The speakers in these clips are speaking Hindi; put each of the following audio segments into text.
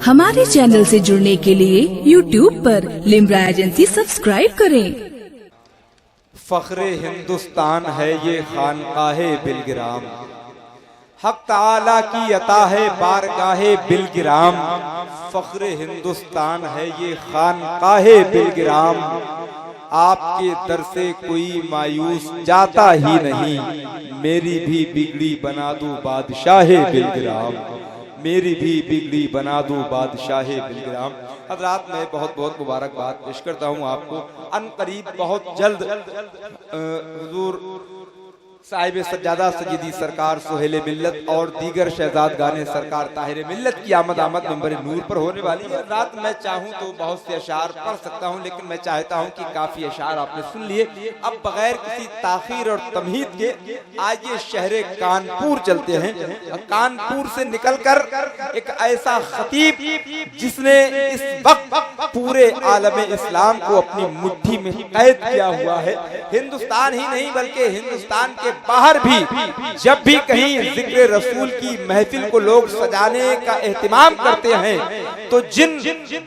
हमारे चैनल से जुड़ने के लिए YouTube पर लिम्रा एजेंसी सब्सक्राइब करें। फख्रे हिंदुस्तान है ये खानकाहे बिलगिराम, हक ताला की अता है बारगाहे बिलगिराम। फख्रे हिंदुस्तान है ये खानकाहे बिलगिराम, आपके दर से कोई मायूस जाता ही नहीं। मेरी भी बिगड़ी बना दूं बादशाहे बिलगिराम, मेरी भी बिगड़ी बना दूं बादशाहे बिलगिराम। हजरात, मैं बहुत बहुत मुबारकबाद पेश करता हूँ आपको। अनकरीब बहुत जल्द हुजूर साहिब सज्जादा सजीदी सरकार सुहेल मिल्लत और दीगर शहजादगाने सरकार ताहिर मिल्लत की आमद मिंबर नूर पर होने वाली है। रात मैं चाहूँ तो बहुत से अशार पढ़ सकता हूँ, लेकिन मैं चाहता हूँ कि काफी अशार आपने सुन लिए। अब बगैर किसी ताखीर और तमहीद के आइए शहर कानपुर चलते हैं। कानपुर से निकलकर एक ऐसा खतीब जिसने इस वक्त पूरे आलम इस्लाम को अपनी मुट्ठी में कैद किया हुआ है। हिंदुस्तान ही नहीं बल्कि हिंदुस्तान के बाहर भी जब भी कहीं जिक्र रसूल की महफिल को लोग सजाने का एहतिमाम करते हैं तो जिन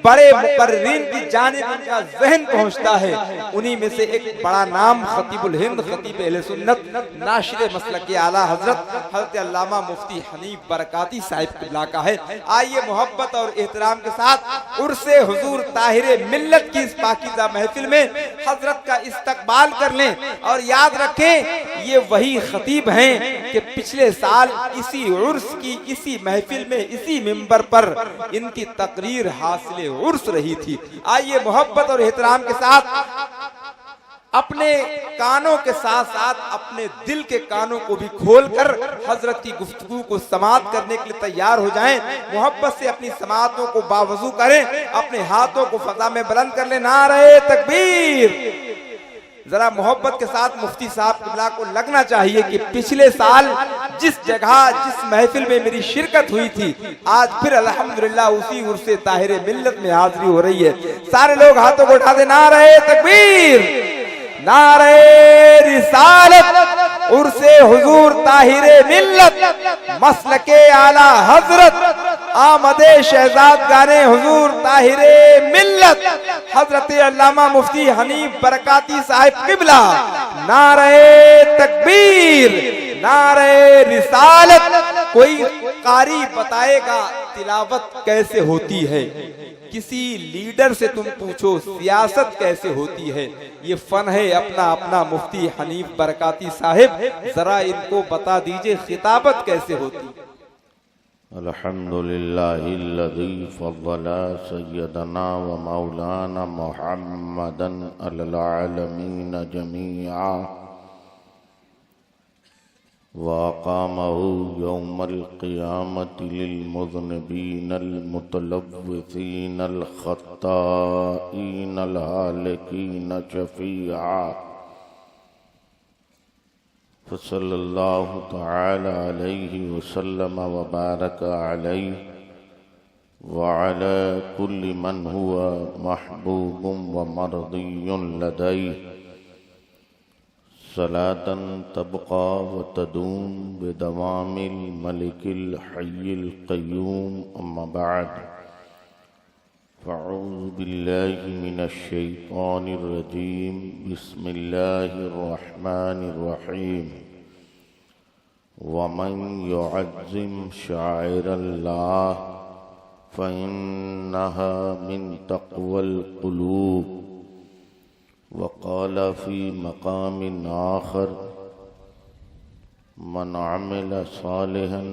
बड़े मुकर्रिरीन की जानिब उनका ज़हन पहुंचता है, उन्हीं में से एक बड़ा नाम खतीबुल हिंद खतीब अहले सुन्नत नाशिर मसलक आला हज़रत अल्लामा मुफ्ती हनीफ बरकाती साहिब क़िबला का है। आइए मोहब्बत और एहतराम के साथ उर्से हुजूर ताहिर मिल्लत की इस पाकीज़ा महफिल में हजरत का इस्तकबाल कर लें। और याद रखें, ये वही खतीब हैं कि पिछले साल इसी उर्स की इसी महफिल में इसी मिंबर पर इनकी तकरीर हासिल उर्स रही थी। आइए मोहब्बत और एहतराम के साथ अपने कानों के साथ साथ अपने दिल के कानों को भी खोलकर हजरत की गुफ्तगू को समाअत करने के लिए तैयार हो जाएं। मोहब्बत से अपनी समाअतों को बावजू करें, अपने हाथों को फजा में बुलंद कर ले। नारे तकबीर। जरा मोहब्बत के साथ मुफ्ती साहब क़िबला को लगना चाहिए कि पिछले साल जिस जगह जिस महफिल में मेरी शिरकत हुई थी, आज फिर अल्हम्दुलिल्लाह उसी उर्से ताहिर मिल्लत में हाजिरी हो रही है। सारे लोग हाथों को उठा दे। नारे तकबीर, नारे रिसालत, उर्से हुजूर ताहिर मिल्लत मसलके आला हजरत आमदे शहजादगाने हुजूर ताहिर मिल्लत हजरत अल्लामा मुफ्ती हनीफ बरकाती साहिब क़िबला। नारे तकबीर, नारे रिसालत। कोई कारी बताएगा तिलावत कैसे होती है, किसी लीडर से तुम पूछो सियासत कैसे होती है। ये फन है अपना अपना। मुफ्ती हनीफ बरकाती साहिब, जरा इनको बता दीजिए खिताबत कैसे होती है। अल्हम्दुलिल्लाहिल्लज़ी फ़ज़्ज़ला सय्यदना व मौलाना मुहम्मदन अलल आलमीन जमीआ व अक़ामहु यौमल क़ियामति लिल मुज़निबीनल मुतलव्विसीनल ख़त्ताईनल हालिकीन शफ़ीआ। फसल्लल्लाहु तआला अलैहि वसल्लम व बारक अलैहि व अला कुल्ली मन हुवा महबूबुम व मर्दियुन लदैहि सलातन तबक़ा व तदूम बिदवामिल मलिकिल हय्यिल क़य्यूम। अम्मा बअद, फ़अऊज़ु बिल्लाहि मिनश शैतानिर रजीम। बिस्मिल्लाहिर रहमानिर रहीम। वमन युअज़्ज़िम शाइरल्लाह फ़इन्नहा मिन तक़वल क़ुलूब। वक़ाल फ़ी मक़ामिन आख़र मन अमिल सालिहन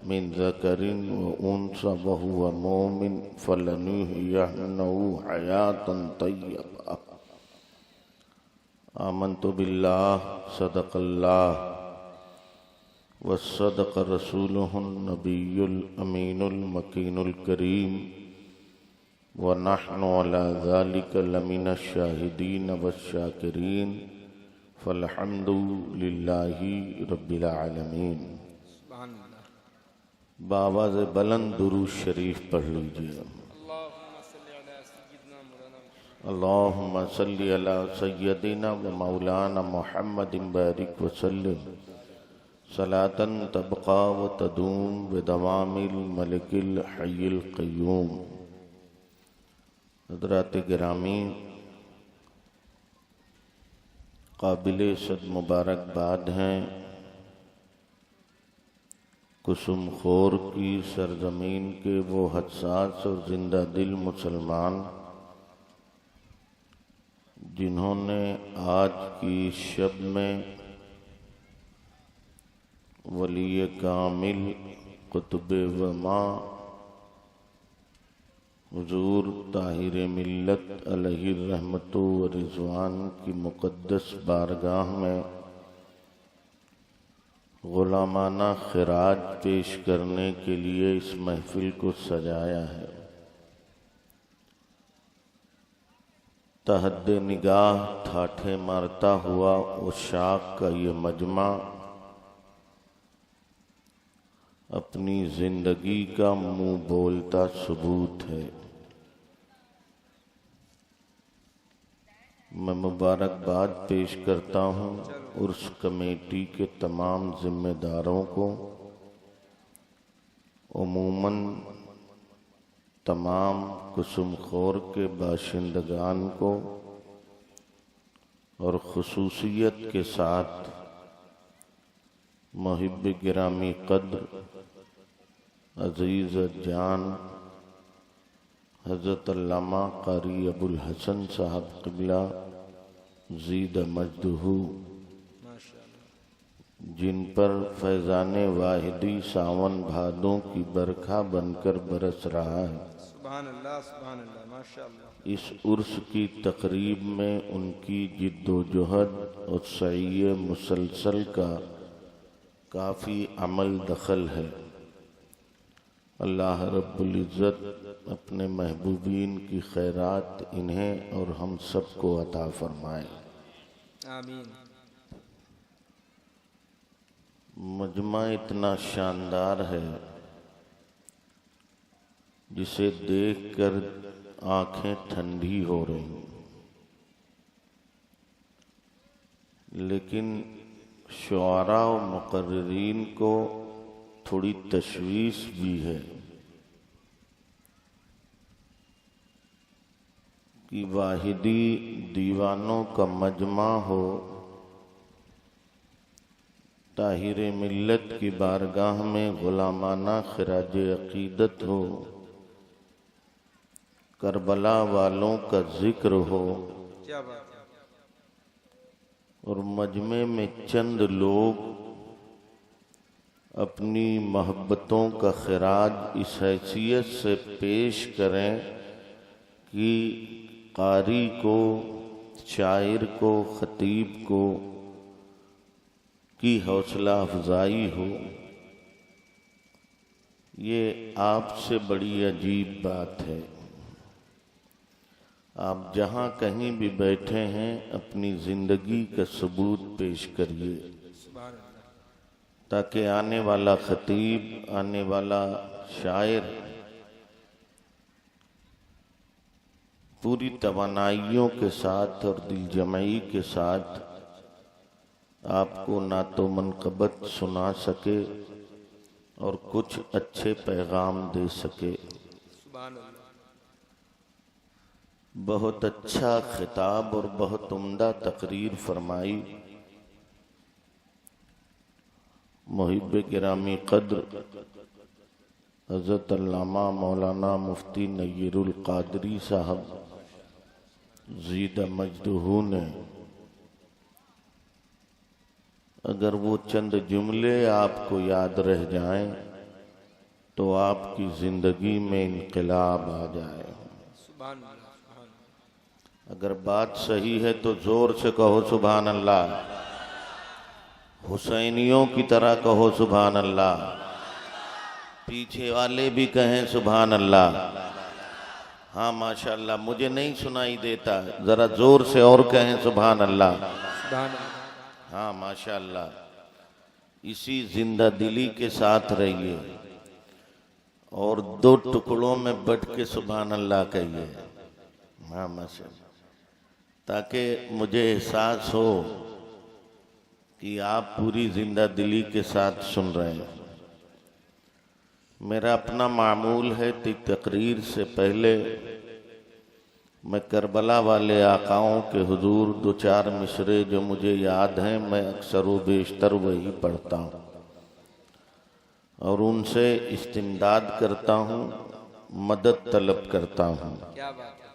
मिन ज़करिन व उन्सा व हुवा मोमिन फ़लनुहयिन्नहु हयातन तय्यबा। आमन्तु बिल्लाह सदक़ल्लाह व सदक़ रसूलुहुन नबियुल अमीनुल मकीनुल करीम व नहनु अला ज़ालिका लमिनश शाहिदीन वश्शाकिरीन फ़ल्हम्दुलिल्लाहि रब्बिल आलमीन। बावाज़ बुलंद दुरूद शरीफ पढ़ लीजिए। अल्लाहुम्मा सल्ली अला सय्यदिना व मौलाना मुहम्मदिन बारिक व सल्लिम सलातन तबका व तदूम बिदवामिल मलिकिल हय्यिल क़य्यूम। हज़रात गिरामी, काबिल सद मुबारकबाद हैं कुसुम खोर की सरजमीन के वो हसास और जिंदा दिल मुसलमान जिन्होंने आज की शब में वली कामिल कुतुब वमा हुजूर ताहिर मिल्लत अलैहि रहमतु व रिज़वान की मुक़द्दस बारगाह में गुलामाना खिराज पेश करने के लिए इस महफिल को सजाया है। तहद निगाह ठाठे मारता हुआ उशाक का ये मजमा अपनी जिंदगी का मुंह बोलता सबूत है। मैं मुबारकबाद पेश करता हूँ उर्स कमेटी के तमाम जिम्मेदारों को, उमूमन तमाम कुसुम खोर के बाशिंदगान को और खुसूसियत के साथ मुहिब गिरामी कद्र अजीज़ जान हज़रत अल्लामा कारी अबुल हसन साहब क़िबला ज़ीद मजदहू, जिन पर फैज़ाने वाहिदी सावन भादों की बरखा बनकर बरस रहा है। सुभान अल्लाह, सुभान अल्लाह, माशाअल्लाह। इस उर्स की तकरीब में उनकी जिद्दोजहद और सही मुसलसल का काफ़ी अमल दखल है। अल्लाह रब्बुल इज़्ज़त अपने महबूबीन की खैरात इन्हें और हम सबको अता फरमाए, आमीन। मजमा इतना शानदार है जिसे देखकर आंखें ठंडी हो रही, लेकिन शुआरा और मुकर्रिरीन को थोड़ी तशवीश भी है कि वाहिदी दीवानों का मजमा हो, ताहिर मिल्लत की बारगाह में गुलामाना खिराज अकीदत हो, करबला वालों का जिक्र हो, क्या बात है। और मजमे में चंद लोग अपनी मोहब्बतों का खिराज इस हैसियत से पेश करें कि कारी को, शायर को, खतीब को की हौसला अफजाई हो। ये आपसे बड़ी अजीब बात है। आप जहाँ कहीं भी बैठे हैं अपनी ज़िंदगी का सबूत पेश करिए, ताकि आने वाला खतीब, आने वाला शायर पूरी तवानाइयों के साथ और दिलजमई के साथ आपको नातो मनक़बत सुना सके और कुछ अच्छे पैगाम दे सके। सुभान अल्लाह। बहुत अच्छा खिताब और बहुत उम्दा तकरीर फरमाई मुहिब गिरामी कद्र हज़रत अल्लामा मौलाना मुफ्ती नय्यरुल क़ादरी साहब ज़ीद मजदहू ने। अगर वो चंद जुमले आपको याद रह जाएं तो आपकी ज़िंदगी में इनक़िलाब आ जाए। सुभान अल्लाह, सुभान अल्लाह। अगर बात सही है तो जोर से कहो सुभान अल्लाह, हुसैनियों की तरह कहो सुभान अल्लाह, पीछे वाले भी कहें सुभान अल्लाह। हाँ माशाअल्लाह, मुझे नहीं सुनाई देता, जरा जोर से और कहें सुभान अल्लाह। सुभान अल्लाह। हाँ माशाअल्लाह, इसी जिंदा दिली के साथ रहिए और दो टुकड़ों में बट के सुभान अल्लाह कहिए। हाँ माशाअल्लाह, ताकि मुझे एहसास हो कि आप पूरी जिंदा दिली के साथ सुन रहे हैं। मेरा अपना मामूल है कि तकरीर से पहले मैं करबला वाले आकाओं के हुजूर दो चार मिसरे जो मुझे याद हैं, मैं अक्सर व बेशतर वही पढ़ता हूँ और उनसे इस्तिमदाद करता हूँ, मदद तलब करता हूँ। क्या बात है।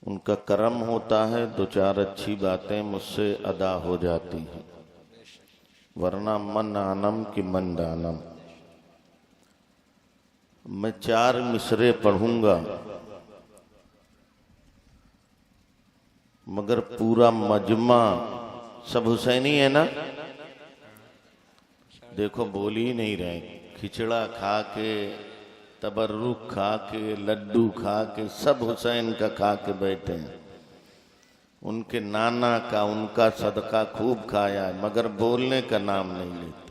उनका करम होता है, दो चार अच्छी बातें मुझसे अदा हो जाती हैं, वरना मन आनम की मन दानम। मैं चार मिसरे पढ़ूंगा मगर पूरा मजमा सब हुसैनी है ना। देखो बोल ही नहीं रहे, खिचड़ा खा के, तबर्रुक खा के, लड्डू खा के, सब हुसैन का खा के बैठे हैं। उनके नाना का, उनका सदका खूब खाया है मगर बोलने का नाम नहीं लेते।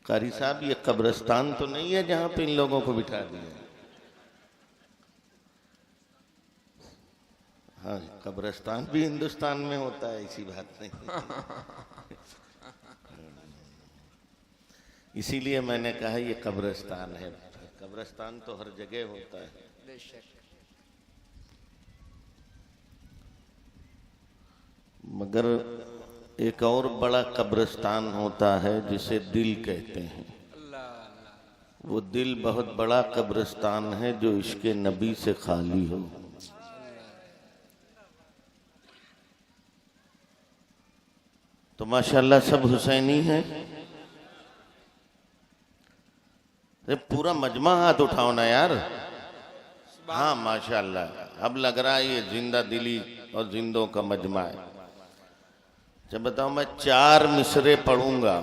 कारी साहब ये कब्रिस्तान तो नहीं है जहां पे इन लोगों को बिठा दिया। हाँ, कब्रिस्तान भी हिंदुस्तान में होता है, ऐसी बात नहीं। इसीलिए मैंने कहा ये कब्रिस्तान है। कब्रिस्तान तो हर जगह होता है। मगर एक और बड़ा कब्रिस्तान होता है जिसे दिल कहते हैं। वो दिल बहुत बड़ा कब्रिस्तान है जो इश्क़ नबी से खाली हो। तो माशाल्लाह सब हुसैनी हैं। अरे पूरा मजमा हाथ उठाओ ना यार। हाँ माशाल्लाह, अब लग रहा है ये जिंदा दिली और जिंदों का मजमा है। जब बताओ, मैं चार मिसरे पढ़ूंगा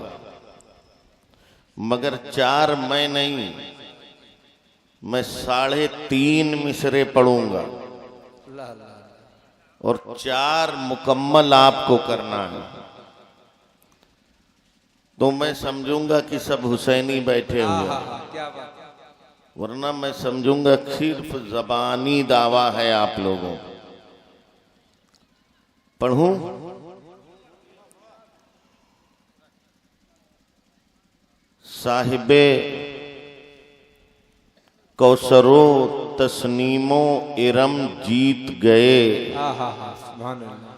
मगर चार मैं नहीं, मैं 3.5 मिसरे पढ़ूंगा और चार मुकम्मल आपको करना है। तो मैं समझूंगा कि सब हुसैनी बैठे हुए हैं, क्या बात है। वरना मैं समझूंगा सिर्फ जबानी दावा है आप लोगों। पढ़ूं? साहिबे कौसरो तस्नीमो इरम जीत गए। सुभान अल्लाह।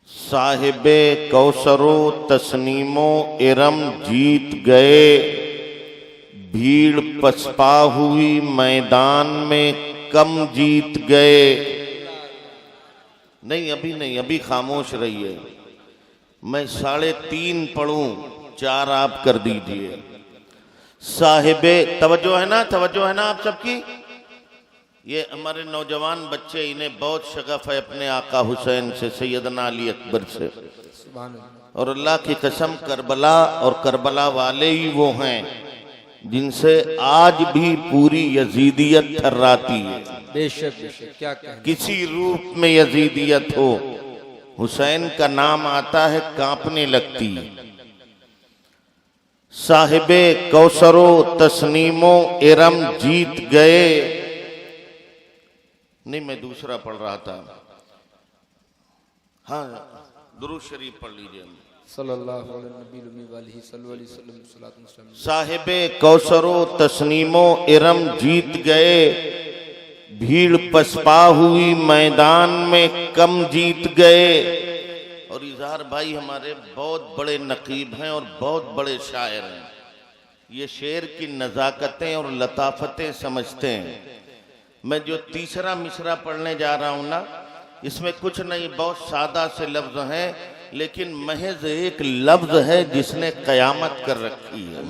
साहिबे कौसरो तस्नीमो इरम जीत गए, भीड़ पसपा हुई मैदान में कम जीत गए। नहीं अभी नहीं, अभी खामोश रहिए। मैं 3.5 पढ़ूं, 4 आप कर दीजिए। साहिबे, तवज्जो है ना, तवज्जो है ना आप सबकी। ये हमारे नौजवान बच्चे, इन्हें बहुत शगफ है अपने आका हुसैन से, सैयदना अली अकबर से। और अल्लाह की कसम, करबला और करबला वाले ही वो हैं जिनसे आज भी पूरी यजीदियत थर्राती है। बेशक बेशक, क्या कहना। किसी रूप में यजीदियत हो, हुसैन का नाम आता है कांपने लगती है। साहिबे कौसरो तस्नीमो इरम जीत गए। नहीं, मैं दूसरा पढ़ रहा था। हाँ, दुरूद शरीफ पढ़ लीजिए। सल्लल्लाहु अलैहि वसल्लम। साहिबे कौसरो तस्नीमो इरम जीत गए, भीड़ पसपा हुई मैदान में कम जीत गए। और इजहार भाई हमारे बहुत बड़े नकीब हैं और बहुत बड़े शायर हैं। ये शेर की नज़ाकतें और लताफतें समझते हैं। मैं जो तीसरा मिसरा पढ़ने जा रहा हूं ना, इसमें कुछ नहीं, बहुत सादा से लफ्ज हैं, लेकिन महज एक लफ्ज है जिसने कयामत कर रखी है।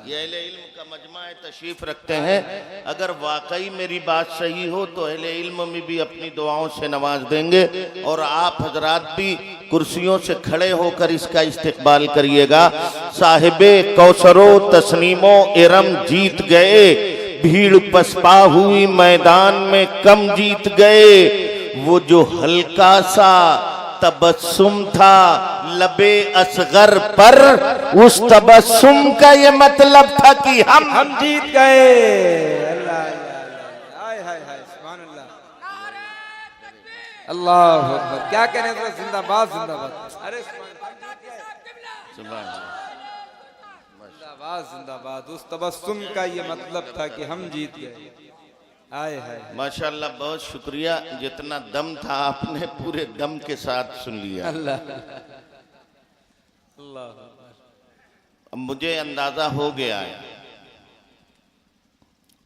ये अहले इल्म का मजमा है, तशरीफ रखते हैं। अगर वाकई मेरी बात सही हो तो अहले इल्म में भी अपनी दुआओं से नवाज देंगे और आप हजरात भी कुर्सियों से खड़े होकर इसका इस्तिकबाल करिएगा। साहिबे कौसरो तस्नीमो इरम जीत गए, भीड़ पसपा हुई मैदान में कम जीत गए। वो जो हल्का सा तबस्सुम था लबे असगर पर, उस तबस्सुम का ये मतलब था कि हम जीत गए। अल्लाह, हाय हाय हाय, सुभान अल्लाह। अल्लाह अकबर। क्या कहने तो जिंदाबाद जिंदाबाद। अरे जिंदाबाद जिंदाबाद। उस तबस्सुम का ये मतलब था कि हम जीत गए। आए है माशाल्लाह, बहुत शुक्रिया। जितना दम था आपने पूरे दम के साथ सुन लिया। अल्लाह अल्लाह। अब मुझे अंदाजा हो गया है।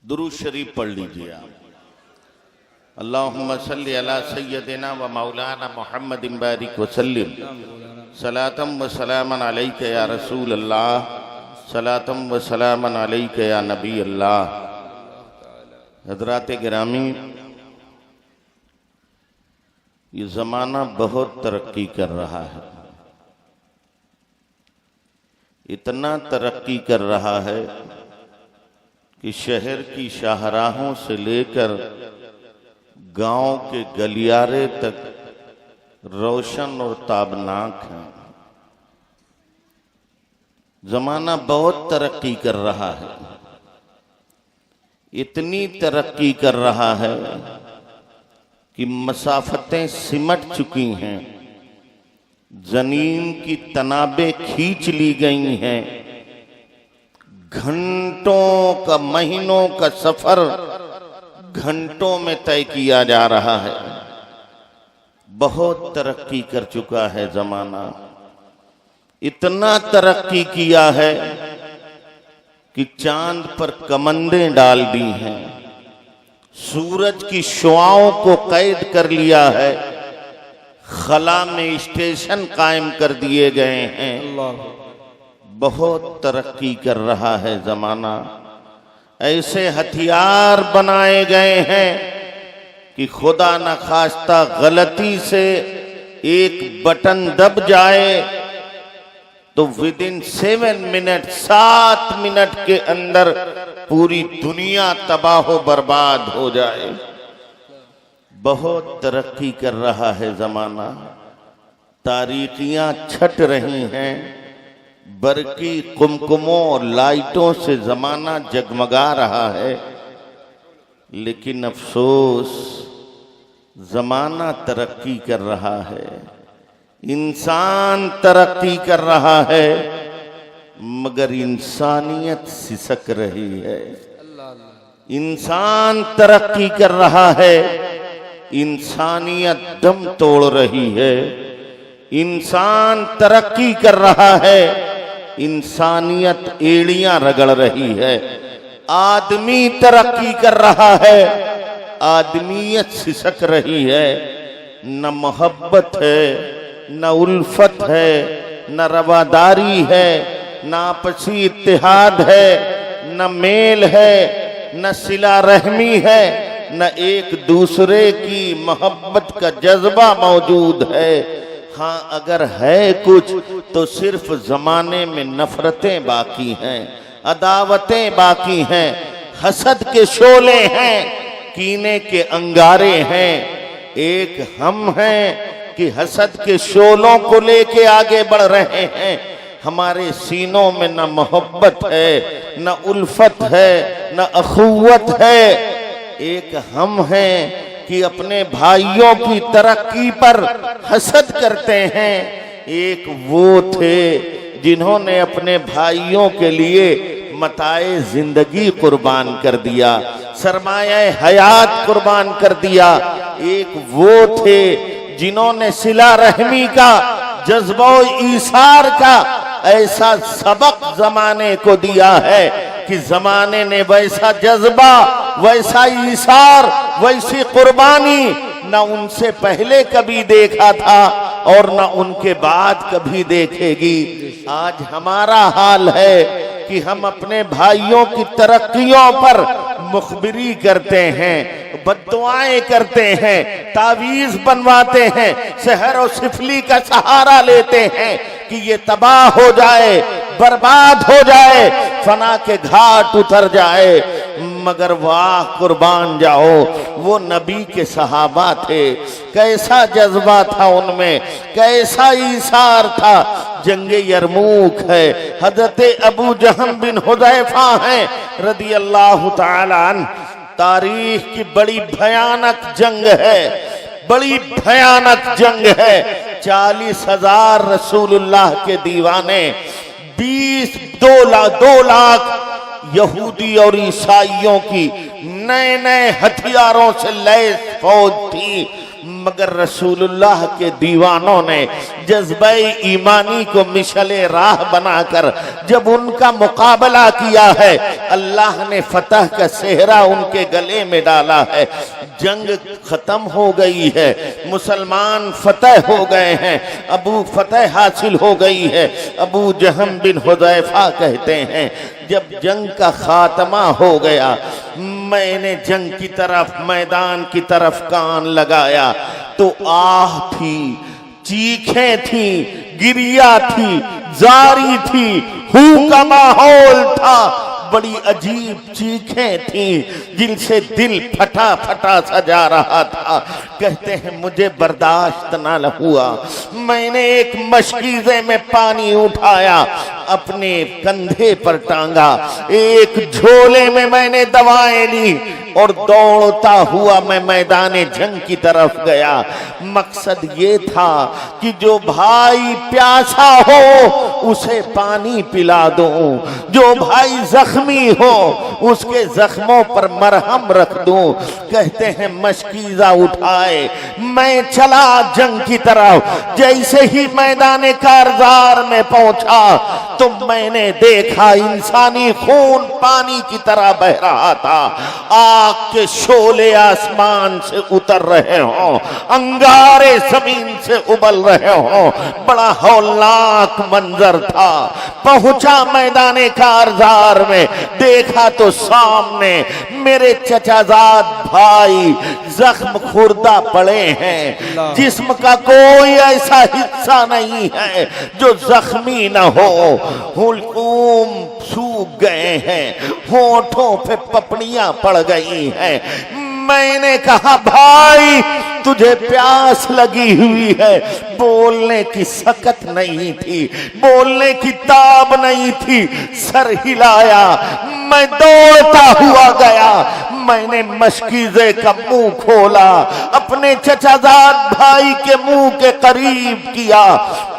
दुरूद शरीफ पढ़ लीजिए आप। अल्लाहुम्मा सल्ली अला सय्यदिना व मौलाना मुहम्मदिन बारिक व सल्लिम सलातम व सलामन अलैका या रसूल अल्लाह, सलातम व सलामन अलैका या नबी अल्लाह। हजरात गिरामी, ये ज़माना बहुत तरक्की कर रहा है। इतना तरक्की कर रहा है कि शहर की शाहराहों से लेकर गांव के गलियारे तक रोशन और ताबनाक हैं। जमाना बहुत तरक्की कर रहा है। इतनी तरक्की कर रहा है कि मसाफतें सिमट चुकी हैं, जमीन की तनाबें खींच ली गई हैं, घंटों का महीनों का सफर घंटों में तय किया जा रहा है। बहुत तरक्की कर चुका है जमाना। इतना तरक्की किया है कि चांद पर कमंदें डाल दी हैं, सूरज की शुआओं को कैद कर लिया है, खला में स्टेशन कायम कर दिए गए हैं। बहुत तरक्की कर रहा है जमाना। ऐसे हथियार बनाए गए हैं कि खुदा न खास्ता गलती से एक बटन दब जाए तो विद इन 7 मिनट 7 मिनट के अंदर पूरी दुनिया तबाह बर्बाद हो जाए। बहुत तरक्की कर रहा है जमाना। तारीखियां छट रही हैं, बरकी कुमकुमों और लाइटों से जमाना जगमगा रहा है। लेकिन अफसोस, जमाना तरक्की कर रहा है, इंसान तरक्की कर रहा है, मगर इंसानियत सिसक रही है। इंसान तरक्की कर रहा है, इंसानियत दम तोड़ रही है। इंसान तरक्की कर रहा है, इंसानियत एड़ियां रगड़ रही है। आदमी तरक्की कर रहा है, आदमियत सिसक रही है। न मोहब्बत है, न उल्फत है, न रवादारी है, न आपसी इत्तेहाद है, न मेल है, न सिला रहमी है, न एक दूसरे की मोहब्बत का जज्बा मौजूद है। हाँ, अगर है कुछ तो सिर्फ जमाने में नफरतें बाकी हैं, अदावतें बाकी हैं, हसद के शोले हैं, कीने के अंगारे हैं। एक हम हैं कि हसद के शोलों को लेके आगे बढ़ रहे हैं। हमारे सीनों में न मोहब्बत है, न उल्फत है, न अखुवत है। एक हम हैं कि अपने भाइयों की तरक्की पर हसद करते हैं। एक वो थे जिन्होंने अपने भाइयों के लिए मताए जिंदगी कुर्बान कर दिया, सरमाया हयात कुर्बान कर दिया। एक वो थे जिन्होंने सिला रहमी का, जज्बा ईसार का ऐसा सबक जमाने को दिया है कि जमाने ने वैसा जज्बा, वैसा ईसार, वैसी कुर्बानी न उनसे पहले कभी देखा था और न उनके बाद कभी देखेगी। आज हमारा हाल है कि हम अपने भाइयों की तरक्कियों पर मुखबिरी करते हैं, बद्दुआएं करते हैं, तावीज बनवाते हैं, सहर और सिफली का सहारा लेते हैं कि ये तबाह हो जाए, बर्बाद हो जाए, फना के घाट उतर जाए। मगर वाह कुर्बान जाओ, वो नबी के सहाबा थे, कैसा जज्बा था उनमें, कैसा ईसार था। जंगे यरमूक है, हजरत अबू जहम बिन हुदैफा हैं रदी अल्लाह ताला अन्हु। तारीख की बड़ी भयानक जंग है, बड़ी भयानक जंग है। 40,000 रसूलुल्लाह के दीवाने, 2 लाख यहूदी और ईसाइयों की नए नए हथियारों से लैस फौज थी, मगर रसूलुल्लाह के दीवानों ने जज्बे ईमानी को मिशले राह बनाकर जब उनका मुकाबला किया है, अल्लाह ने फतह का सेहरा उनके गले में डाला है। जंग खत्म हो गई है, मुसलमान फतह हो गए हैं, अबू फतह हासिल हो गई है। अबू जहम बिन हुदैफा कहते हैं, जब जंग का खात्मा हो गया, मैंने जंग की तरफ, मैदान की तरफ कान लगाया तो आह थी, चीखें थी, गिरिया थी, जारी थी, हू का माहौल था। बड़ी अजीब चीखें थी जिनसे दिल फटा फटा सा जा रहा था। कहते हैं मुझे बर्दाश्त न हुआ, मैंने एक मशकीज़े में पानी उठाया, अपने कंधे पर टांगा, एक झोले में मैंने दवाएं ली और दौड़ता हुआ मैं मैदाने जंग की तरफ गया। मकसद ये था कि जो भाई प्यासा हो उसे पानी पिला दूं, जो भाई जख्मी हो उसके जख्मों पर मरहम रख दूं। कहते हैं मशकीज़ा उठाए मैं चला जंग की तरफ। जैसे ही मैदाने कारजार में पहुंचा तो मैंने देखा इंसानी खून पानी की तरह बह रहा था, आग के शोले आसमान से उतर रहे हों, अंगारे जमीन से उबल रहे हों, बड़ा हौलनाक मंजर था। पहुंचा मैदाने कारजार में, देखा तो सामने मेरे चचाजाद भाई जख्म खुर्दा पड़े हैं, जिस्म का कोई ऐसा हिस्सा नहीं है जो जख्मी न हो, हुलकूम सूख गए हैं, होठों पे पपड़ियां पड़ गई हैं। मैंने कहा भाई तुझे प्यास लगी हुई है। बोलने की सकत नहीं थी, बोलने की ताब नहीं थी, सर हिलाया, मैं दौड़ता हुआ गया। मैंने मशकीज़े का मुंह खोला, अपने चचाजाद भाई के मुंह के करीब किया।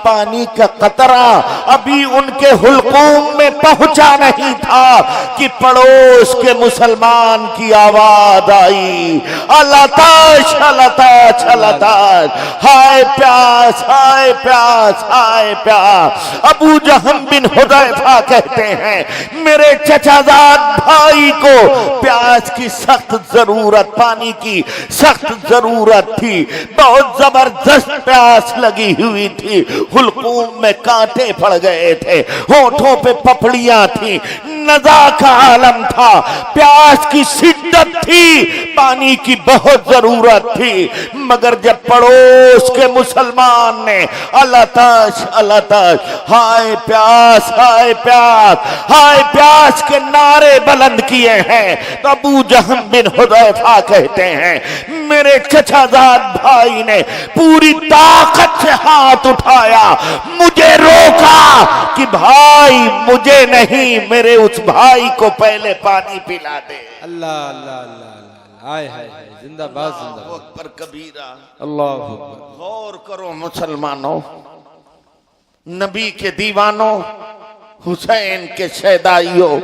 पानी का कतरा अभी उनके हुलकूम में पहुंचा नहीं था कि पड़ोस के मुसलमान की आवाज आई, अल्लाताश अल्लाताश अल्लाताश, हाय प्यास हाय प्यास हाय प्यास। अबू जहम बिन हुदैफा कहते हैं मेरे चचाजाद भाई को प्यास की सख्त जरूरत, पानी की सख्त जरूरत थी, बहुत जबरदस्त प्यास लगी हुई थी, हुलकूम में कांटे पड़ गए थे, होठों पे पपड़ियां थी, नजा का आलम था, प्यास की शिद्दत थी, पानी की बहुत जरूरत थी। मगर जब पड़ोस के मुसलमान ने अल्लाताश अल्लाताश, हाय प्यास हाय प्यास हाय प्यास के नारे बुलंद किए हैं, तो अबू जहम बिन हुदैफा कहते हैं मेरे चचाजाद भाई ने पूरी ताकत से हाथ उठाया, मुझे रोका कि भाई मुझे नहीं, मेरे उस भाई को पहले पानी पिला दे। अल्लाह अल्लाह अल्लाह, आय हाय जिंदाबाद जिंदाबाद, अकबर कबीरा, अल्लाह अकबर। गौर करो मुसलमानों, नबी के दीवानों, हुसैन के शहदाइयों,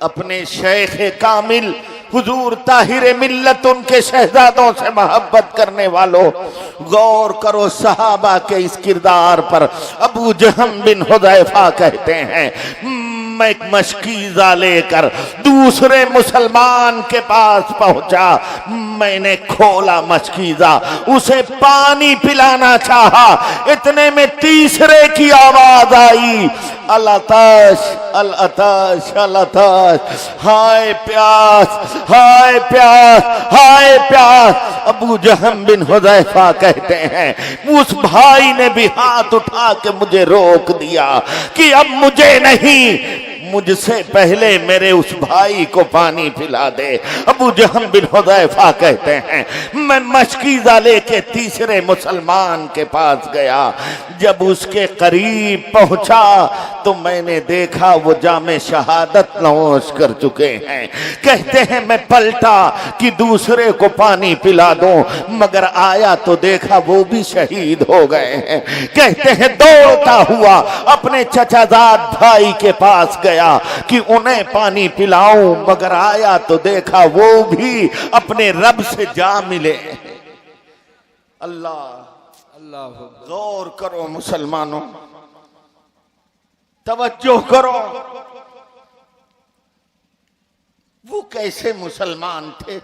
अपने शेख कामिल हुजूर ताहिर मिल्लत उनके शहजादों से मोहब्बत करने वालों, गौर करो सहाबा के इस किरदार पर। अबू जहम बिन हुदैफा कहते हैं मैं एक मशकीज़ा लेकर दूसरे मुसलमान के पास पहुंचा, मैंने खोला मशकीज़ा, उसे पानी पिलाना चाहा, इतने में तीसरे की आवाज आई, अल्लाताश अल्लाताश अल्लाताश, हाय प्यास हाय प्यास हाय प्यास। अबू जहम बिन हुदैफा कहते हैं उस भाई ने भी हाथ उठा के मुझे रोक दिया कि अब मुझे नहीं, मुझसे पहले मेरे उस भाई को पानी पिला दे। अबू जहम बिन हुदैफा कहते हैं मैं मशकीज़ा लेके तीसरे मुसलमान के पास गया। जब उसके करीब पहुंचा तो मैंने देखा वो जामे शहादत नोश कर चुके हैं। कहते हैं मैं पलटा कि दूसरे को पानी पिला दूं, मगर आया तो देखा वो भी शहीद हो गए हैं। कहते हैं दौड़ता हुआ अपने चचाजाद भाई के पास गया कि उन्हें पानी पिलाऊं, मगर आया तो देखा वो भी अपने रब से जा मिले। अल्लाह अल्लाह गौर करो मुसलमानों, तवज्जो करो। वो कैसे मुसलमान थे?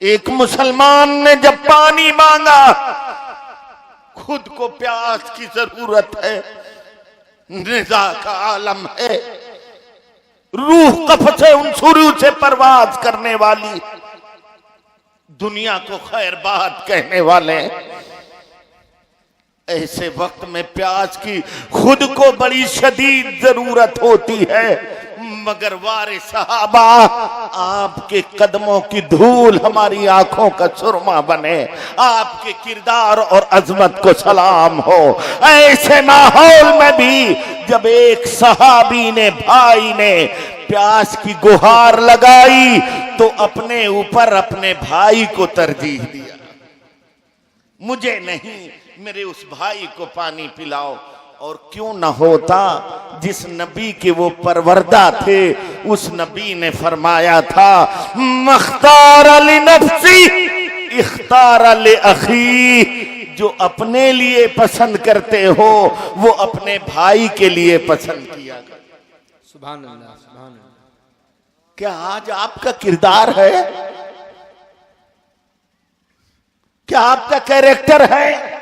एक मुसलमान ने जब पानी मांगा, खुद को प्यास की जरूरत है, निज़ा का आलम है, रूह कफ़्से उनसुरू से परवाज करने वाली, दुनिया को खैर बात कहने वाले, ऐसे वक्त में प्यास की खुद को बड़ी शदीद जरूरत होती है, मगर वारे सहाबा आपके कदमों की धूल हमारी आंखों का सुरमा बने, आपके किरदार और अजमत को सलाम हो। ऐसे माहौल में भी जब एक सहाबी ने भाई ने प्यास की गुहार लगाई तो अपने ऊपर अपने भाई को तरजीह दिया, मुझे नहीं मेरे उस भाई को पानी पिलाओ। और क्यों न होता, जिस नबी के वो परवरदा थे उस नबी ने फरमाया था मख्तार अली नफ्सी इख्तार अली अखी, जो अपने लिए पसंद करते हो वो अपने भाई के लिए पसंद किया कर। सुभान अल्लाह सुभान अल्लाह। क्या आज आपका किरदार है? क्या आपका कैरेक्टर है?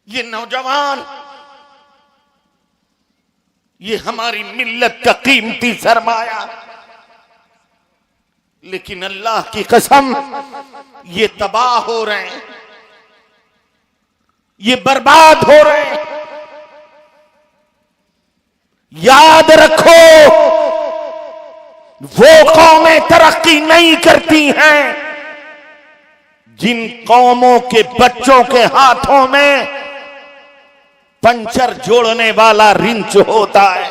ये नौजवान, ये हमारी मिल्लत का कीमती सरमाया, लेकिन अल्लाह की कसम ये तबाह हो रहे हैं, ये बर्बाद हो रहे हैं। याद रखो वो कौमें तरक्की नहीं करती हैं जिन कौमों के बच्चों के हाथों में पंचर जोड़ने वाला रिंच होता है।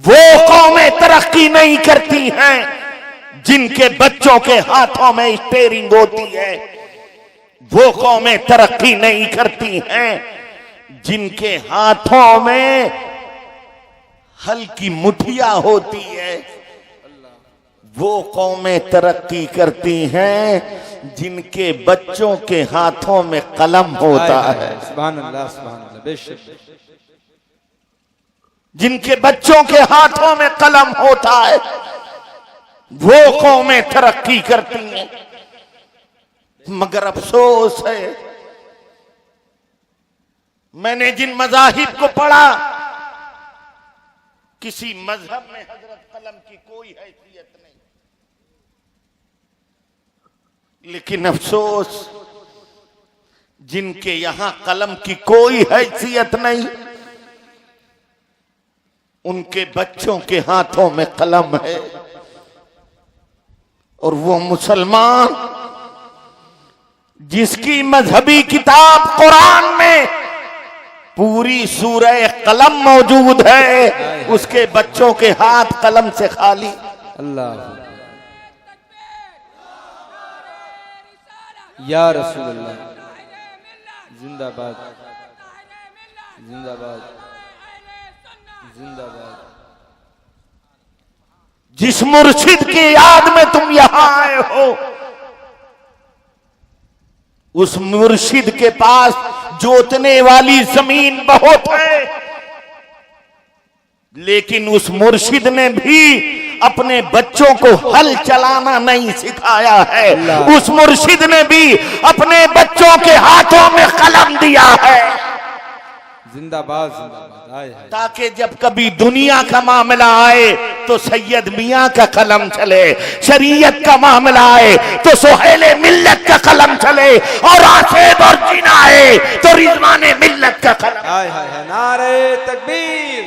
वो कौमें तरक्की नहीं करती हैं जिनके बच्चों के हाथों में स्टीयरिंग होती है। वो कौमें तरक्की नहीं करती हैं जिनके हाथों में हल्की मुठिया होती है। वो कौमें तरक्की करती हैं जिनके बच्चों के हाथों में कलम होता है। सुभान अल्लाह सुभान अल्लाह। बेशक जिनके बच्चों के हाथों में कलम होता है वो कौमें तरक्की करती हैं। मगर अफसोस है, मैंने जिन मज़ाहिब को पढ़ा किसी मजहब में हजरत कलम की कोई हैसियत नहीं, लेकिन अफसोस जिनके यहां कलम की कोई हैसियत नहीं उनके बच्चों के हाथों में कलम है। और वो मुसलमान जिसकी मजहबी किताब कुरान में पूरी सूरह कलम मौजूद है, उसके बच्चों के हाथ कलम से खाली। अल्लाह या रसूलुल्लाह जिंदाबाद जिंदाबाद जिंदाबाद। जिस मुर्शिद की याद में तुम यहां आए हो उस मुर्शिद के पास जोतने वाली जमीन बहुत है, लेकिन उस मुर्शिद ने भी अपने बच्चों को हल चलाना नहीं सिखाया है। उस मुर्शिद ने भी अपने बच्चों के हाथों में कलम दिया है। जिंदाबाद जिंदाबाद। आए हाय। ताकि जब कभी दुनिया का मामला आए तो सैयद मियाँ का कलम चले, शरीयत का मामला आए तो सुहेले मिल्लत का कलम चले, और आसेब और जिनाए है तो रिजवाने मिल्लत का कलम। हाय हाय हाय, नारे तकबीर,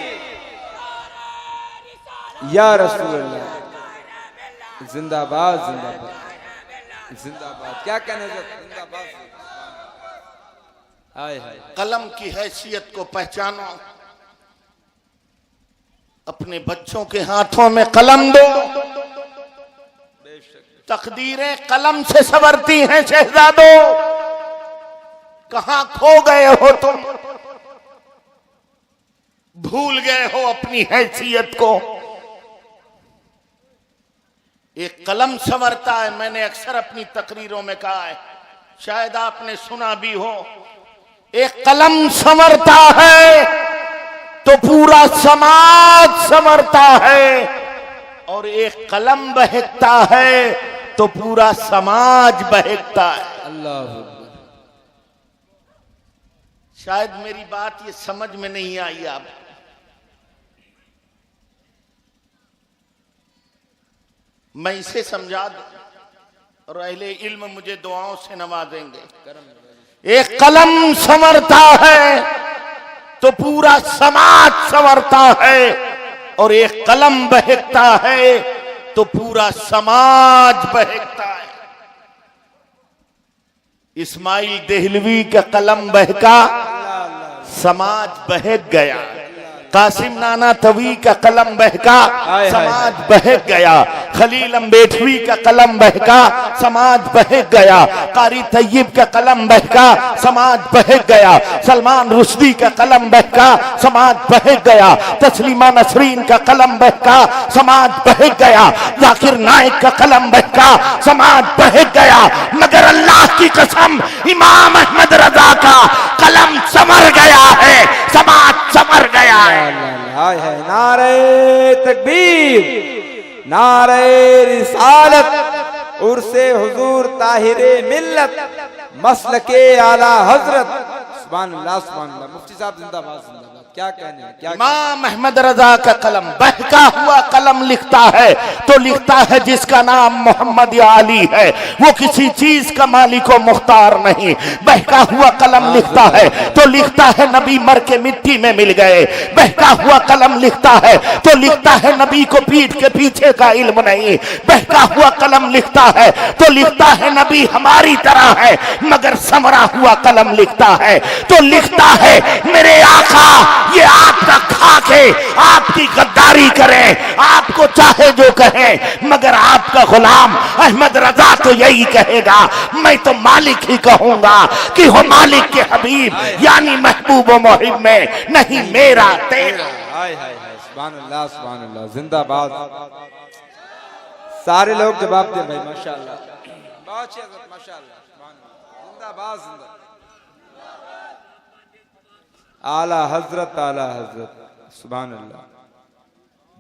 या रसूल अल्लाह, जिंदाबाद जिंदाबाद जिंदाबाद। क्या कहने जिंदाबाद। हाय हाय, कलम की हैसियत को पहचानो, अपने बच्चों के हाथों में कलम दो। तकदीरें कलम से संवरती हैं शहजादो, कहां खो गए हो तुम, भूल गए हो अपनी हैसियत को। एक कलम संवरता है, मैंने अक्सर अपनी तकरीरों में कहा है, शायद आपने सुना भी हो। एक कलम संवरता है तो पूरा समाज संवरता है, और एक कलम बहकता है तो पूरा समाज बहकता है। अल्लाह, शायद मेरी बात ये समझ में नहीं आई आप। मैं इसे समझा दूं और अहले इल्म मुझे दुआओं से नवाजेंगे। एक कलम संवरता है तो पूरा समाज संवरता है, और एक कलम बहकता है तो पूरा समाज बहकता है। इस्माइल देहलवी का कलम बहका, समाज बहक गया। कासिम नाना तवी का कलम बहका, समाज बहक गया। खलील अम्बेडवी का कलम बहका, समाज बहक गया। कारी तैयब का कलम बहका, समाज बहक गया। सलमान रुश्दी का कलम बहका, समाज बहक गया। तस्लीमा नसरीन का कलम बहका, समाज बहक गया। जाकिर नाइक का कलम बहका, समाज बहक गया। मगर अल्लाह की कसम, इमाम अहमद रजा का कलम संवर गया है, समाज संवर गया है। हाय हाय, नारे तकबीर, नारे रिसालत, उर्से हुजूर ताहिरे मिल्लत, मसलके आला हजरत। सुभान अल्लाह सुभान अल्लाह। मुफ्ती साहब जिंदाबाद जिंदाबाद। क्या कहने हैं, क्या इमाम अहमद रजा का कलम, बहका हुआ कलम लिखता है तो लिखता है जिसका नाम मोहम्मद या अली है, वो किसी चीज का मालिक व मुख्तार नहीं। बहका हुआ कलम लिखता है तो लिखता है नबी मर के मिट्टी में मिल गए। बहका हुआ कलम लिखता है तो लिखता है नबी को पीठ के पीछे का इल्म नहीं। बहका हुआ कलम लिखता है तो लिखता है नबी हमारी तरह है, मगर संवरा हुआ कलम लिखता है तो लिखता है मेरे आका ये आपका खा के आपकी गद्दारी करें, आपको चाहे जो कहे, मगर आपका गुलाम अहमद रजा तो यही कहेगा, मैं तो मालिक ही कहूंगा कि हो मालिक के हबीब यानी महबूब व मोहिब में, नहीं मेरा तेरा। हाय हाय हाय, सुभान अल्लाह सुभान अल्लाह, जिंदाबाद। सारे लोग जवाब दे भाई, माशाअल्लाह, बहुत अच्छी हज़रत, माशाअल्लाह, सुभान अल्लाह, जिंदाबाद जिंदाबाद। आला हजरत, आला हजरत, सुभान अल्लाह।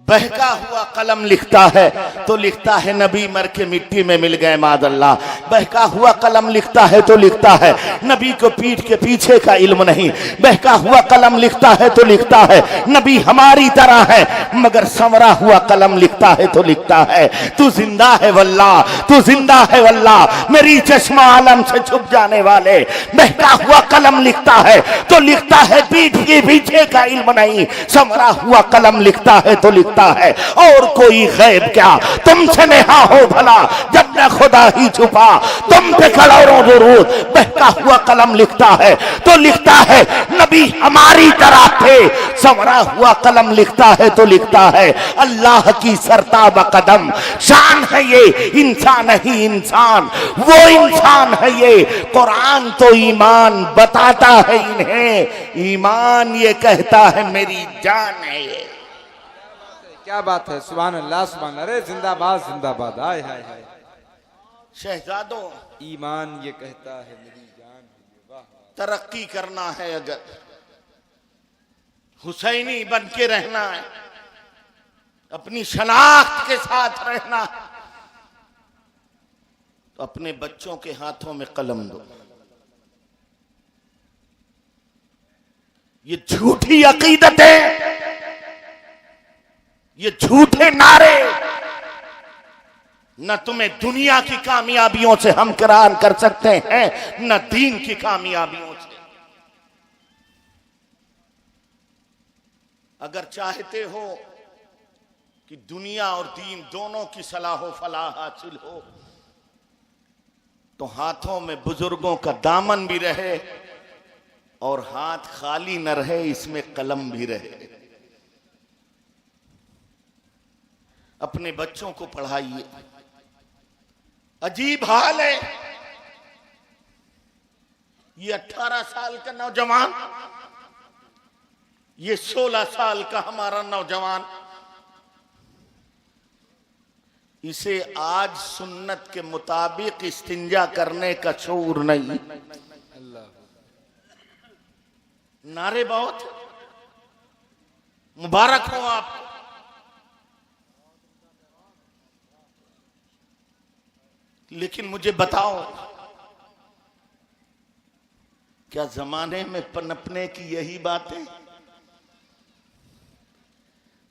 बहका हुआ कलम लिखता है तो लिखता है नबी मर के मिट्टी में मिल गए मादल्ला। बहका हुआ कलम लिखता है तो लिखता है नबी को पीठ के पीछे का इल्म नहीं। बहका हुआ कलम लिखता है तो लिखता है नबी हमारी तरह है, मगर संवरा हुआ कलम लिखता है तो लिखता है तू जिंदा है वल्लाह, तू जिंदा है वल्लाह, मेरी चश्मा आलम से छुप जाने वाले। बहका हुआ कलम लिखता है तो लिखता है पीठ के पीछे का इल्म नहीं। संवरा हुआ कलम लिखता है तो लिखता है और कोई गैब क्या तुमसे नेहा हो भला, जब न खुदा ही छुपा तुम पे करोड़ों दुरूद। बहका हुआ कलम लिखता है तो लिखता है नबी हमारी तरह थे। संवरा हुआ कलम लिखता है तो लिखता है अल्लाह की सरताब कदम शान है ये, इंसान ही इंसान, वो इंसान है ये। कुरान तो ईमान बताता है इन्हें, ईमान ये कहता है मेरी जान है ये। क्या बात है, सुभान अल्लाह सुभान, अरे जिंदाबाद जिंदाबाद। हाय हाय हाय, शहजादों ईमान ये कहता है मेरी जान है। वाह, तरक्की करना है, अगर हुसैनी बन के रहना है, अपनी शनाख्त के साथ रहना है, तो अपने बच्चों के हाथों में कलम दो। ये झूठी अकीदतें, ये झूठे नारे न तुम्हें दुनिया की कामयाबियों से हमकरार कर सकते हैं, न दीन की कामयाबियों से। अगर चाहते हो कि दुनिया और दीन दोनों की सलाह फलाह हासिल हो तो हाथों में बुजुर्गों का दामन भी रहे और हाथ खाली न रहे, इसमें कलम भी रहे। अपने बच्चों को पढ़ाइए। अजीब हाल है, ये 18 साल का नौजवान, ये 16 साल का हमारा नौजवान, इसे आज सुन्नत के मुताबिक इस्तिंजा करने का शऊर नहीं। नारे बहुत, मुबारक हो आप। लेकिन मुझे बताओ, क्या जमाने में पनपने की यही बात है?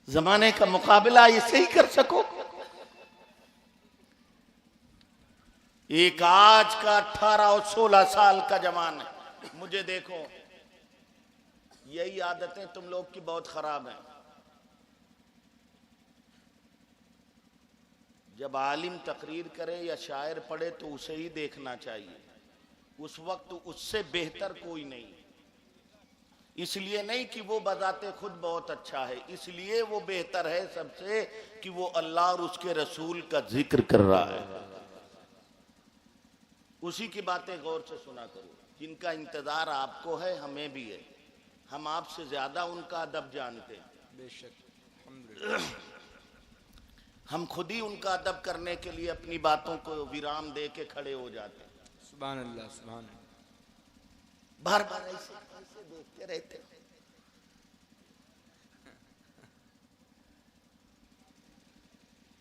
जमाने का मुकाबला इसे ही कर सको? एक आज का 18 और 16 साल का जवान है। मुझे देखो, यही आदतें तुम लोग की बहुत खराब हैं। जब आलिम तकरीर करे या शायर पढ़े तो उसे ही देखना चाहिए। उस वक्त उससे बेहतर कोई नहीं। इसलिए नहीं कि वो बजाते खुद बहुत अच्छा है, इसलिए वो बेहतर है सबसे कि वो अल्लाह और उसके रसूल का जिक्र कर रहा है। उसी की बातें गौर से सुना करो। जिनका इंतजार आपको है, हमें भी है। हम आपसे ज्यादा उनका अदब जानते हैं। बेशक हम खुद ही उनका अदब करने के लिए अपनी बातों को विराम दे के खड़े हो जाते हैं। सुभान अल्लाह, सुभान अल्लाह। बार बार ऐसे देखते रहते हैं।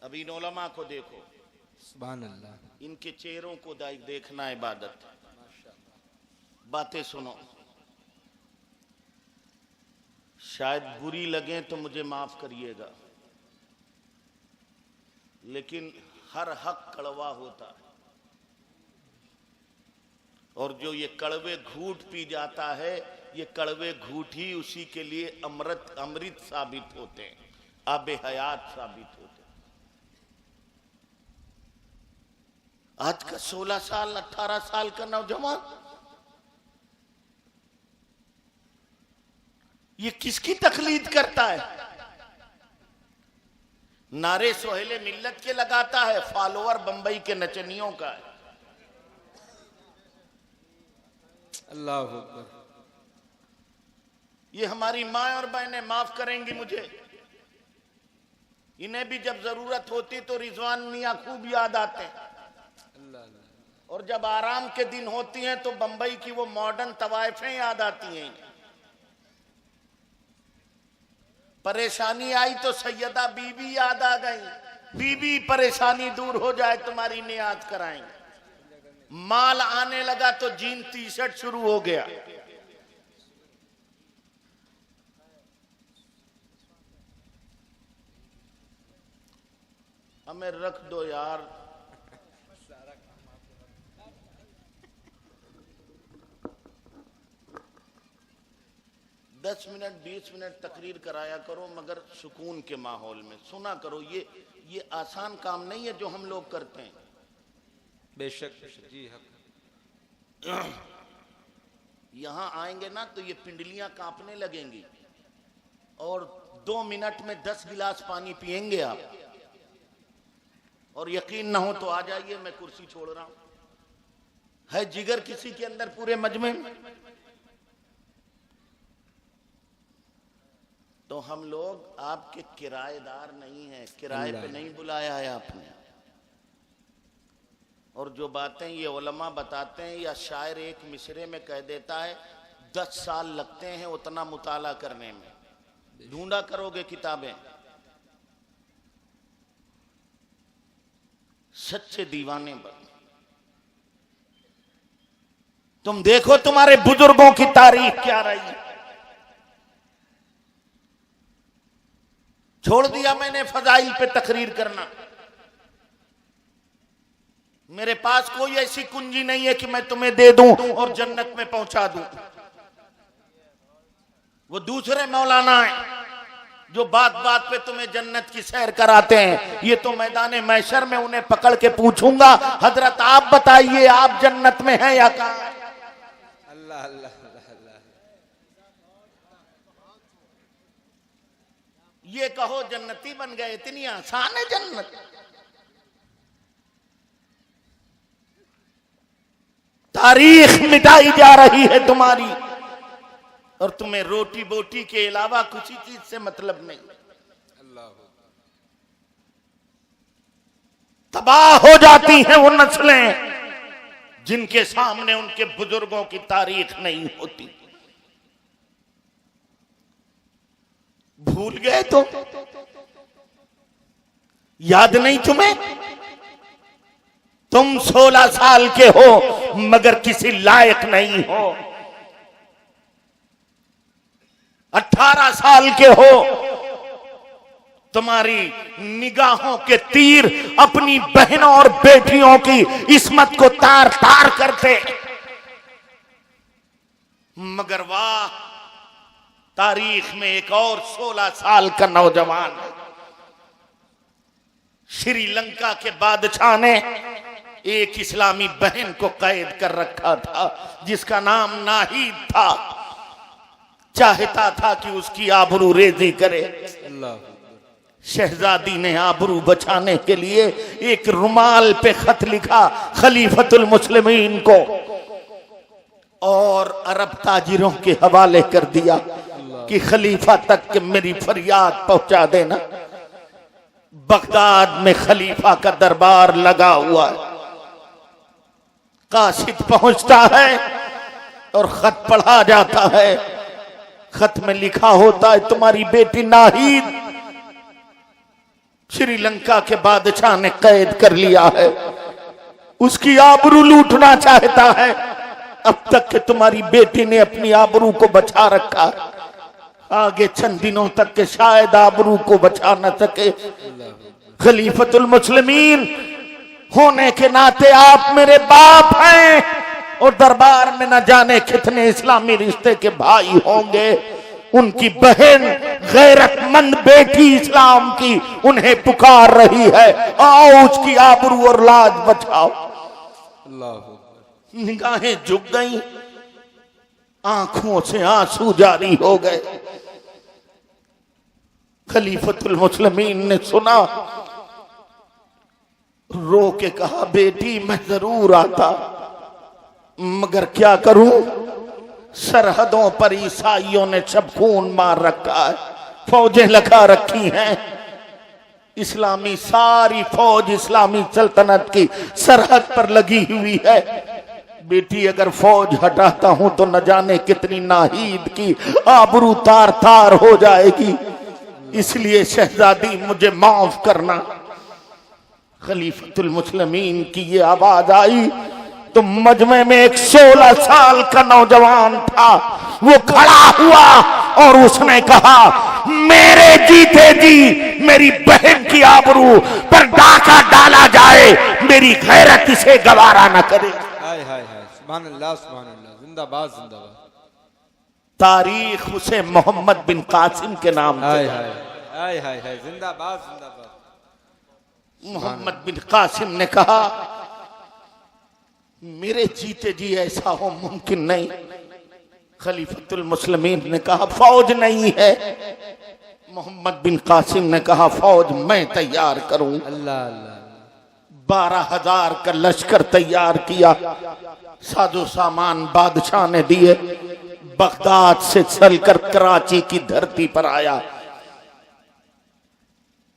अभी इन उलमा को देखो, सुभान अल्लाह। इनके चेहरों को देखना इबादत। बातें सुनो, शायद बुरी लगे तो मुझे माफ करिएगा, लेकिन हर हक कड़वा होता है। और जो ये कड़वे घूंट पी जाता है, ये कड़वे घूंट ही उसी के लिए अमृत साबित होते हैं, आबे हयात साबित होते हैं। आज का 16 साल 18 साल का नौजवान, ये किसकी तकलीद करता है? नारे सोहेले मिल्लत के लगाता है, फॉलोअर बंबई के नचनियों का है। अल्लाह अकबर। ये हमारी माँ और बहनें माफ करेंगी मुझे, इन्हें भी जब जरूरत होती तो रिजवान मियां खूब याद आते हैं। और जब आराम के दिन होती हैं तो बंबई की वो मॉडर्न तवाइफें याद आती हैं। परेशानी आई तो सैयदा बीबी याद आ गई। बीबी परेशानी दूर हो जाए तुम्हारी नियाज कराएंगे। माल आने लगा तो जीन टी शर्ट शुरू हो गया। हमें रख दो यार। दस मिनट 20 मिनट तकरीर कराया करो, मगर सुकून के माहौल में सुना करो। ये आसान काम नहीं है जो हम लोग करते हैं। बेशक जी हक। यहां आएंगे ना तो ये पिंडलियां कांपने लगेंगी और 2 मिनट में 10 गिलास पानी पिएंगे आप। और यकीन ना हो तो आ जाइए, मैं कुर्सी छोड़ रहा हूं। है जिगर किसी के अंदर पूरे मजमे में? तो हम लोग आपके किराएदार नहीं हैं, किराए पे नहीं बुलाया है आपने। और जो बातें ये उलमा बताते हैं या शायर एक मिसरे में कह देता है, 10 साल लगते हैं उतना मुताला करने में। ढूंढा करोगे किताबें। सच्चे दीवाने बन। तुम देखो तुम्हारे बुजुर्गों की तारीख क्या रही। छोड़ दिया मैंने फजाइल पे तकरीर करना। मेरे पास कोई ऐसी कुंजी नहीं है कि मैं तुम्हें दे दूं और जन्नत में पहुंचा दूं। वो दूसरे मौलाना है। जो बात बात पे तुम्हें जन्नत की सैर कराते हैं, ये तो मैदान महशर में उन्हें पकड़ के पूछूंगा, हजरत आप बताइए आप जन्नत में हैं या कहां? अल्लाह अल्लाह अल्लाह। ये कहो जन्नती बन गए, इतनी आसान है जन्नत? तारीख मिटाई जा रही है तुम्हारी, और तुम्हें रोटी बोटी के अलावा कुछ ही चीज से मतलब नहीं। तबाह हो जाती हैं वो नस्लें जिनके सामने उनके बुजुर्गों की तारीख नहीं होती। भूल गए तो याद नहीं तुम्हें? तुम 16 साल के हो मगर किसी लायक नहीं हो। 18 साल के हो, तुम्हारी निगाहों के तीर अपनी बहनों और बेटियों की इस्मत को तार तार करते, मगर वाह, तारीख में एक और 16 साल का नौजवान है। श्रीलंका के बादशाह ने एक इस्लामी बहन को कैद कर रखा था जिसका नाम नाहिद था। चाहता था कि उसकी आबरू रेजी करे। शहजादी ने आबरू बचाने के लिए एक रुमाल पे खत लिखा खलीफतुल मुस्लिमीन को और अरब ताजिरों के हवाले कर दिया कि खलीफा तक के मेरी फरियाद पहुंचा देना। बगदाद में खलीफा का दरबार लगा हुआ है। कासिद पहुंचता है और खत पढ़ा जाता है। खत में लिखा होता है, तुम्हारी बेटी नाहिद श्रीलंका के बादशाह ने कैद कर लिया है, उसकी आबरू लूटना चाहता है। अब तक के तुम्हारी बेटी ने अपनी आबरू को बचा रखा, आगे चंद दिनों तक के शायद आबरू को बचा न सके। खलीफतुल मुस्लिमीन होने के नाते आप मेरे बाप हैं और दरबार में न जाने कितने इस्लामी रिश्ते के भाई होंगे। उनकी बहन गैरतमंद बेटी इस्लाम की उन्हें पुकार रही है, आओ उसकी आबरू और लाज बचाओ। निगाहें झुक गई, आंखों से आंसू जारी हो गए। खलीफतुल मुस्लिमीन ने सुना, रो के कहा, बेटी मैं जरूर आता, मगर क्या करूं, सरहदों पर ईसाइयों ने सब खून मार रखा है, फौजें लगा रखी हैं। इस्लामी सारी फौज इस्लामी सल्तनत की सरहद पर लगी हुई है। बेटी अगर फौज हटाता हूं तो न जाने कितनी नाहिद की आबरू तार तार हो जाएगी, इसलिए शहजादी मुझे माफ करना। खलीफतुल मुस्लिमीन की ये आवाज आई तो मजमे में एक 16 साल का नौजवान था, वो खड़ा हुआ और उसने कहा, मेरे जीते जी मेरी बहन की आबरू पर डाका डाला जाए, मेरी गैरत इसे गवारा न करे। हाय हाय हाय, सुभान अल्लाह सुभान अल्लाह, जिंदाबाद जिंदाबाद। तारीख उसे मोहम्मद बिन कासिम के नाम हाय हाय हाय हाय हाय, जिंदाबाद जिंदाबाद। मोहम्मद बिन कासिम ने कहा, मेरे जीते जी ऐसा हो मुमकिन नहीं। खलीफतुल मुस्लिमीन ने कहा, फौज नहीं है। मोहम्मद बिन कासिम ने कहा, फौज मैं तैयार करूं। अल्लाह अल्लाह। 12,000 का लश्कर तैयार किया, साजो सामान बादशाह ने दिए। बगदाद से चलकर कराची की धरती पर आया।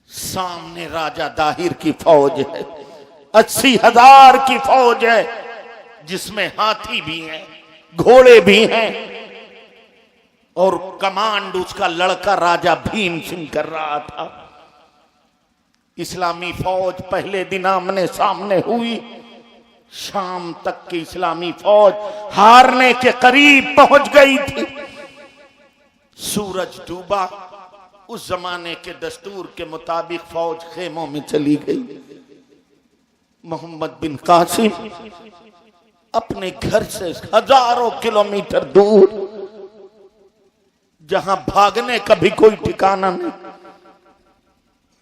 सामने राजा दाहिर की फौज है, 80,000 की फौज है, जिसमें हाथी भी हैं, घोड़े भी हैं, और कमांड उसका लड़का राजा भीम सिंह कर रहा था। इस्लामी फौज पहले दिन आमने सामने हुई। शाम तक की इस्लामी फौज हारने के करीब पहुंच गई थी। सूरज डूबा। उस जमाने के दस्तूर के मुताबिक फौज खेमों में चली गई। मोहम्मद बिन कासिम अपने घर से हजारों किलोमीटर दूर जहां भागने का भी कोई ठिकाना नहीं,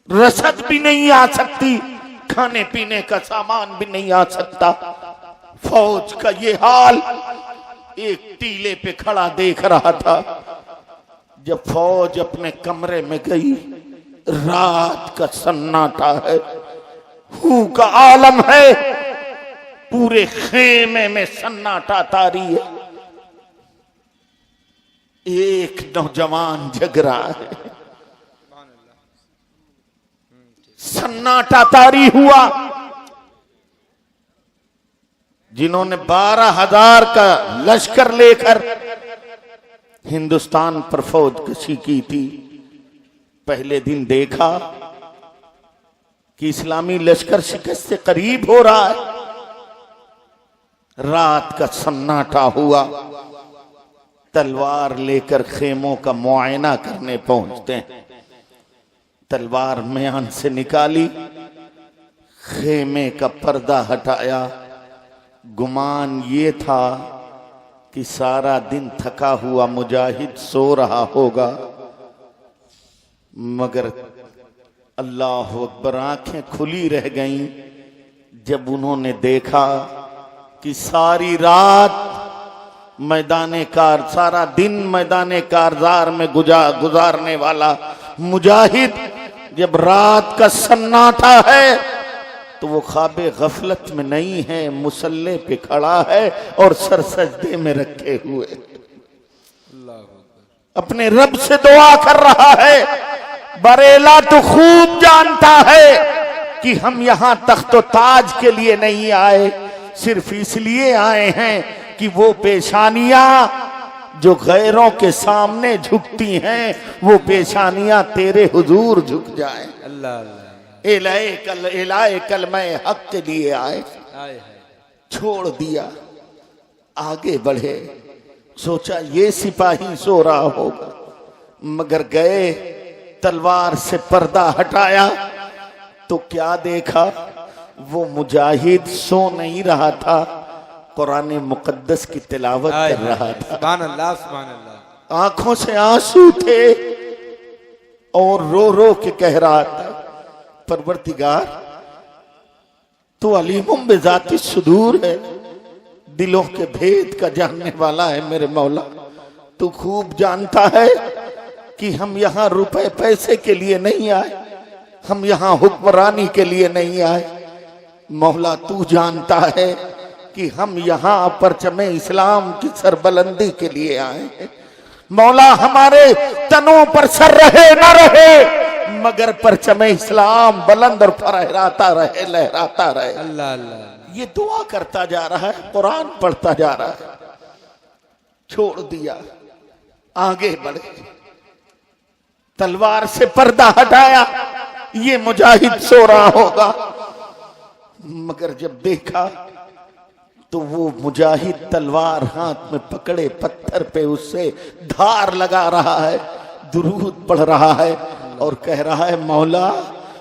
रसद भी नहीं आ सकती, खाने पीने का सामान भी नहीं आ सकता। फौज का ये हाल एक टीले पे खड़ा देख रहा था। जब फौज अपने कमरे में गई, रात का सन्नाटा है, हू का आलम है, पूरे खेमे में सन्नाटा तारी है। एक नौजवान जग रहा है, सन्नाटा तारी हुआ। जिन्होंने 12,000 का लश्कर लेकर हिंदुस्तान पर फौज कशी की थी, पहले दिन देखा कि इस्लामी लश्कर शिकस्त से करीब हो रहा है। रात का सन्नाटा हुआ, तलवार लेकर खेमों का मुआयना करने पहुंचते हैं। तलवार म्यान से निकाली, खेमे का पर्दा हटाया। गुमान ये था कि सारा दिन थका हुआ मुजाहिद सो रहा होगा, मगर अल्लाह अकबर, आंखें खुली रह गईं जब उन्होंने देखा कि सारी रात मैदाने कार, सारा दिन मैदाने कारजार में गुजारने वाला मुजाहिद जब रात का सन्नाटा है तो वो ख्वाबे गफलत में नहीं है, मुसल्ले पे खड़ा है और सर सजदे में रखे हुए अपने रब से दुआ कर रहा है। बरेला तो खूब जानता है कि हम यहां तख्तो ताज के लिए नहीं आए, सिर्फ इसलिए आए हैं कि वो पेशानियां जो गैरों के सामने झुकती हैं, वो पेशानियां तेरे हुजूर झुक जाएं। अल्लाह इलाए कल मैं हक के लिए आए। छोड़ दिया, आगे बढ़े, सोचा ये सिपाही सो रहा होगा, मगर गए, तलवार से पर्दा हटाया तो क्या देखा, वो मुजाहिद सो नहीं रहा था, कुरान मुकद्दस की तिलावत कर रहा था। सुभान अल्लाह, सुभान अल्लाह। आंखों से आंसू थे और रो रो के कह रहा था, परवरदिगार तो अलीमुम बेजाती सुदूर है, दिलों के भेद का जानने वाला है मेरे मौला। तू खूब जानता है कि हम यहाँ रुपए पैसे के लिए नहीं आए, हम यहाँ हुक्मरानी के लिए नहीं आए। मौला तू जानता है कि हम यहाँ परचमे इस्लाम की सरबलंदी के लिए आए हैं। मौला हमारे तनों पर सर रहे न रहे, मगर परचमे इस्लाम बुलंद और फहराता रहे, लहराता रहे। अल्लाह अल्लाह। ये दुआ करता जा रहा है, कुरान पढ़ता जा रहा है। छोड़ दिया, आगे बढ़े, तलवार से पर्दा हटाया, ये मुजाहिद सो रहा होगा, मगर जब देखा तो वो मुजाहिद तलवार हाथ में पकड़े पत्थर पे उससे धार लगा रहा है, दुरूद पढ़ रहा है और कह रहा है, मौला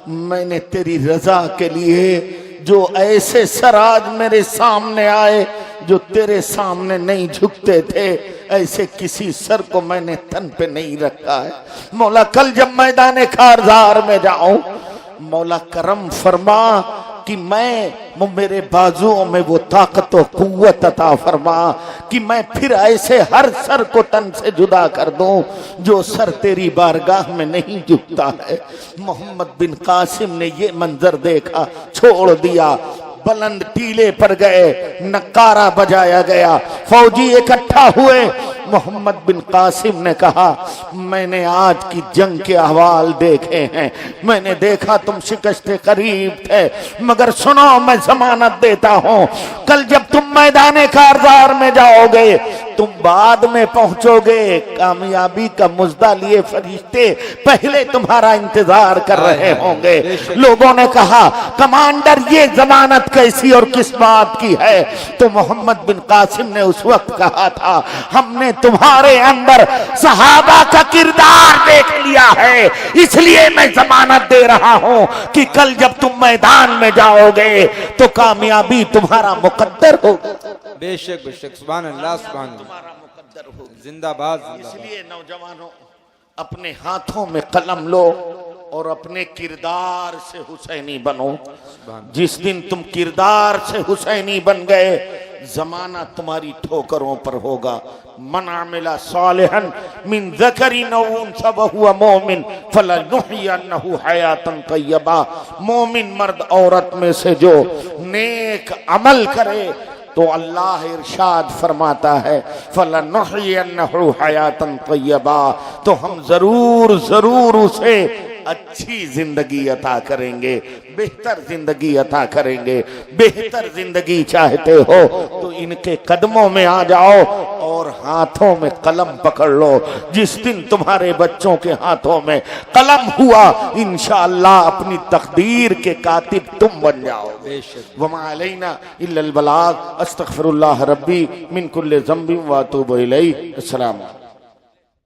मैंने तेरी रजा के लिए जो ऐसे सराज मेरे सामने आए जो तेरे सामने नहीं झुकते थे, ऐसे किसी सर को मैंने तन पे नहीं रखा है। मौला कल जब मैदान कारजार में जाऊं, मौला करम फरमा कि मेरे बाजुओं में वो ताकत और कुव्वत अता फरमा कि मैं फिर ऐसे हर सर को तन से जुदा कर दूं जो सर तेरी बारगाह में नहीं झुकता है। मोहम्मद बिन कासिम ने ये मंजर देखा, छोड़ दिया, बुलंद टीले पर गए, नकारा बजाया गया, फौजी इकट्ठा हुए। मोहम्मद बिन कासिम ने कहा, मैंने आज की जंग के अहवाल देखे हैं, मैंने देखा तुम शिकस्त करीब थे, मगर सुनो मैं जमानत देता हूं, कल जब तुम मैदान कारजार में जाओगे तुम बाद में पहुंचोगे, कामयाबी का मुजदा लिए फरिश्ते पहले तुम्हारा इंतजार कर रहे होंगे। लोगों ने कहा, कमांडर ये जमानत कैसी और किस बात की है? तो मोहम्मद बिन कासिम ने उस वक्त कहा था, हमने तुम्हारे अंदर सहाबा का किरदार देख लिया है, इसलिए मैं जमानत दे रहा हूं कि कल जब तुम मैदान में जाओगे तो कामयाबी तुम्हारा मुकद्दर होगा। बेशक बेशक, सुभान अल्लाह, सुभान अल्लाह। मुकद्दर होगी। जिंदाबाद। इसलिए नौजवानों, अपने हाथों में कलम लो और अपने किरदार से हुसैनी बनो। जिस दिन तुम किरदार से हुसैनी बन गए, जमाना तुम्हारी ठोकरों पर होगा। मन आमिला सालिहन मिन ज़करिन औ उन्सा वहुवा मोमिन फलनुहयिन्नहु हयातन तय्यबा। मोमिन मर्द औरत में से जो नेक अमल करे तो अल्लाह इरशाद फरमाता है फलनुहयिन्नहु हयातन तय्यबा, तो हम जरूर जरूर उसे अच्छी जिंदगी अता करेंगे, बेहतर जिंदगी अता करेंगे। बेहतर जिंदगी चाहते हो तो इनके कदमों में आ जाओ और हाथों में कलम पकड़ लो। जिस दिन तुम्हारे बच्चों के हाथों में कलम हुआ, इंशाअल्लाह अपनी तकदीर के कातिब तुम बन जाओगे। वमा अलैना इल्लल बलाग। अस्तगफिरुल्लाह रब्बी मिन कुल्लि ज़ंबिन व अतूबु इलैहि। अस्सलाम।